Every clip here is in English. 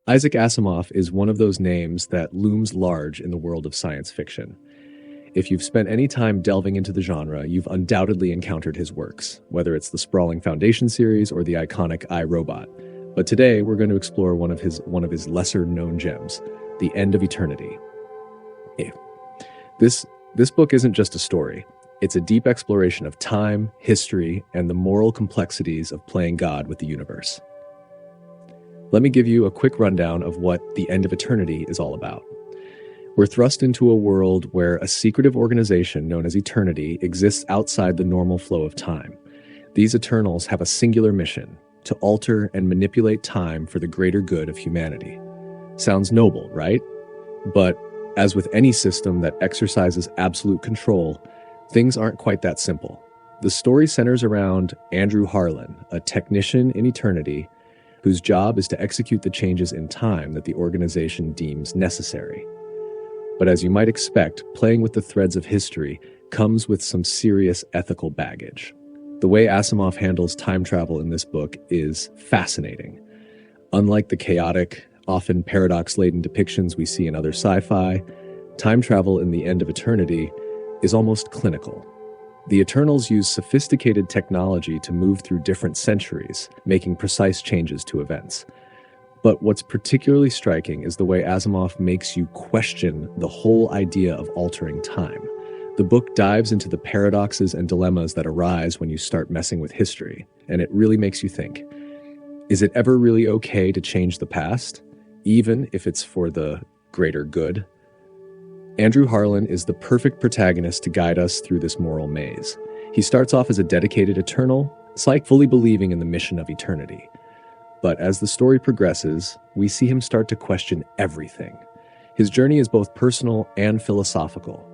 Isaac Asimov is one of those names that looms large in the world of science fiction. If you've spent any time delving into the genre, you've undoubtedly encountered his works, whether it's the sprawling Foundation series or the iconic I, Robot. But today, we're going to explore one of his lesser-known gems, The End of Eternity. This book isn't just a story. It's a deep exploration of time, history, and the moral complexities of playing God with the universe. Let me give you a quick rundown of what The End of Eternity is all about. We're thrust into a world where a secretive organization known as Eternity exists outside the normal flow of time. These Eternals have a singular mission: to alter and manipulate time for the greater good of humanity. Sounds noble, right? But as with any system that exercises absolute control, things aren't quite that simple. The story centers around Andrew Harlan, a technician in Eternity, whose job is to execute the changes in time that the organization deems necessary. But as you might expect, playing with the threads of history comes with some serious ethical baggage. The way Asimov handles time travel in this book is fascinating. Unlike the chaotic, often paradox-laden depictions we see in other sci-fi, time travel in The End of Eternity is almost clinical. The Eternals use sophisticated technology to move through different centuries, making precise changes to events. But what's particularly striking is the way Asimov makes you question the whole idea of altering time. The book dives into the paradoxes and dilemmas that arise when you start messing with history, and it really makes you think, is it ever really okay to change the past, even if it's for the greater good? Andrew Harlan is the perfect protagonist to guide us through this moral maze. He starts off as a dedicated Eternal, fully believing in the mission of Eternity. But as the story progresses, we see him start to question everything. His journey is both personal and philosophical.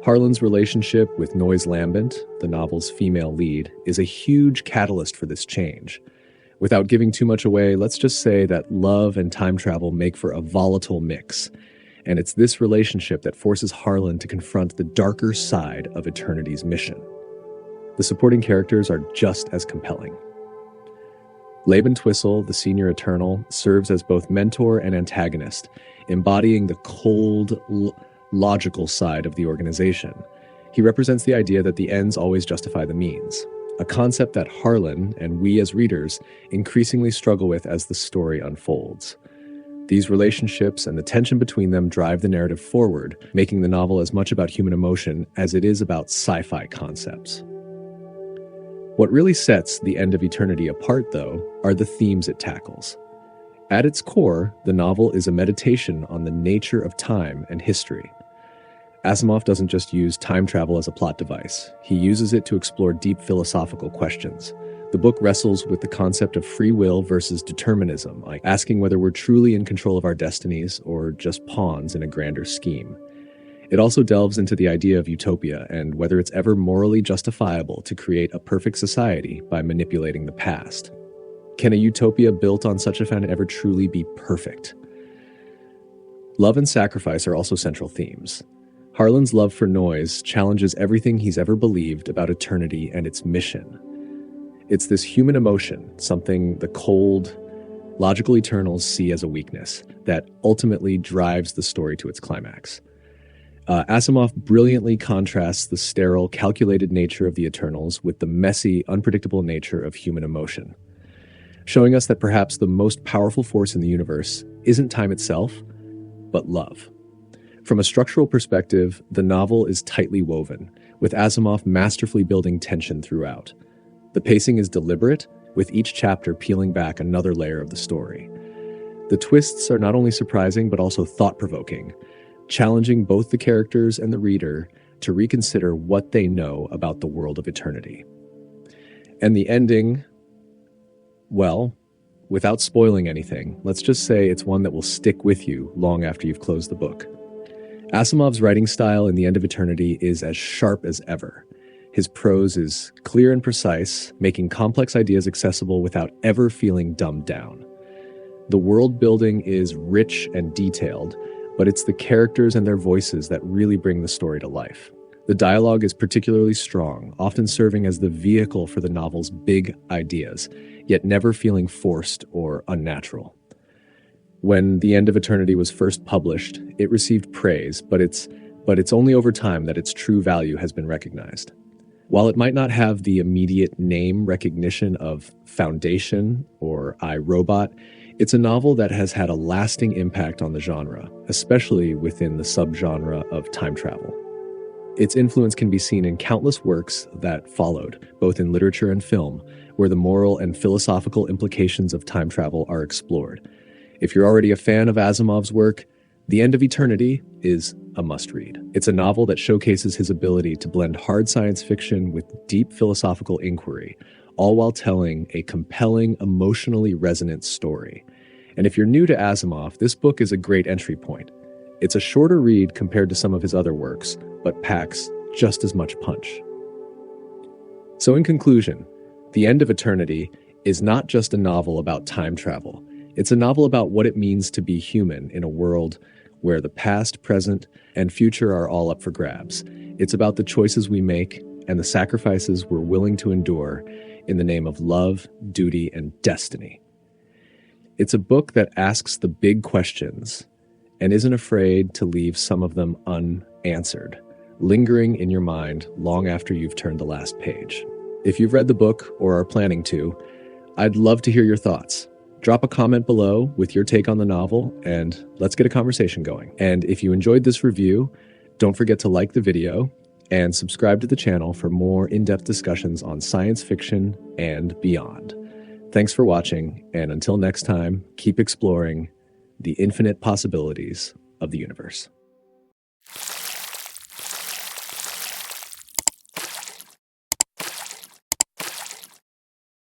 Harlan's relationship with Noyes Lambent, the novel's female lead, is a huge catalyst for this change. Without giving too much away, let's just say that love and time travel make for a volatile mix. And it's this relationship that forces Harlan to confront the darker side of Eternity's mission. The supporting characters are just as compelling. Laban Twistle, the senior Eternal, serves as both mentor and antagonist, embodying the cold, logical side of the organization. He represents the idea that the ends always justify the means, a concept that Harlan and we as readers increasingly struggle with as the story unfolds. These relationships and the tension between them drive the narrative forward, making the novel as much about human emotion as it is about sci-fi concepts. What really sets The End of Eternity apart, though, are the themes it tackles. At its core, the novel is a meditation on the nature of time and history. Asimov doesn't just use time travel as a plot device. He uses it to explore deep philosophical questions. The book wrestles with the concept of free will versus determinism, like asking whether we're truly in control of our destinies or just pawns in a grander scheme. It also delves into the idea of utopia and whether it's ever morally justifiable to create a perfect society by manipulating the past. Can a utopia built on such a foundation ever truly be perfect? Love and sacrifice are also central themes. Harlan's love for Noyes challenges everything he's ever believed about eternity and its mission. It's this human emotion, something the cold, logical Eternals see as a weakness, that ultimately drives the story to its climax. Asimov brilliantly contrasts the sterile, calculated nature of the Eternals with the messy, unpredictable nature of human emotion, showing us that perhaps the most powerful force in the universe isn't time itself, but love. From a structural perspective, the novel is tightly woven, with Asimov masterfully building tension throughout. The pacing is deliberate, with each chapter peeling back another layer of the story. The twists are not only surprising, but also thought-provoking, challenging both the characters and the reader to reconsider what they know about the world of eternity. And the ending, well, without spoiling anything, let's just say it's one that will stick with you long after you've closed the book. Asimov's writing style in The End of Eternity is as sharp as ever. His prose is clear and precise, making complex ideas accessible without ever feeling dumbed down. The world building is rich and detailed, but it's the characters and their voices that really bring the story to life. The dialogue is particularly strong, often serving as the vehicle for the novel's big ideas, yet never feeling forced or unnatural. When The End of Eternity was first published, it received praise, but it's only over time that its true value has been recognized. While it might not have the immediate name recognition of Foundation or I, Robot, it's a novel that has had a lasting impact on the genre, especially within the subgenre of time travel. Its influence can be seen in countless works that followed, both in literature and film, where the moral and philosophical implications of time travel are explored. If you're already a fan of Asimov's work, The End of Eternity is a must-read. It's a novel that showcases his ability to blend hard science fiction with deep philosophical inquiry, all while telling a compelling, emotionally resonant story. And if you're new to Asimov, this book is a great entry point. It's a shorter read compared to some of his other works, but packs just as much punch. So in conclusion, The End of Eternity is not just a novel about time travel. It's a novel about what it means to be human in a world where the past, present, and future are all up for grabs. It's about the choices we make and the sacrifices we're willing to endure in the name of love, duty, and destiny. It's a book that asks the big questions and isn't afraid to leave some of them unanswered, lingering in your mind long after you've turned the last page. If you've read the book or are planning to, I'd love to hear your thoughts. Drop a comment below with your take on the novel, and let's get a conversation going. And if you enjoyed this review, don't forget to like the video and subscribe to the channel for more in-depth discussions on science fiction and beyond. Thanks for watching, and until next time, keep exploring the infinite possibilities of the universe.